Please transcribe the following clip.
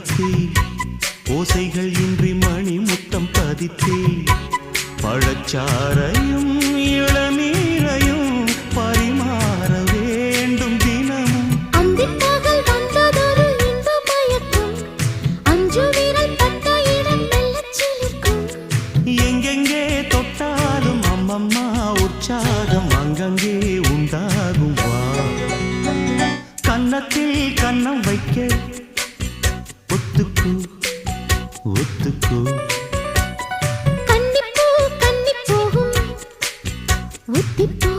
படித்தே ஓசைகள் இன்றி மணி முத்தம் பதித்தே பழச்சாரையும் இளநீரையும் பரிமாற வேண்டும் தினமும் அந்திப்பகல் வந்ததொரு இன்ப மயக்கம் அஞ்சு விரல் பட்ட இடம் மெல்லச் சிலிர்க்கும் எங்கெங்கே தொட்டாலும் அம்மம்மா உற்சாகம் அங்கங்கே உண்டாகும் வா கன்னத்தில் கன்னம் வைக்க ஒத்துக்கு ஒத்துக்கு கன்னி போகும் ஒத்திப்போ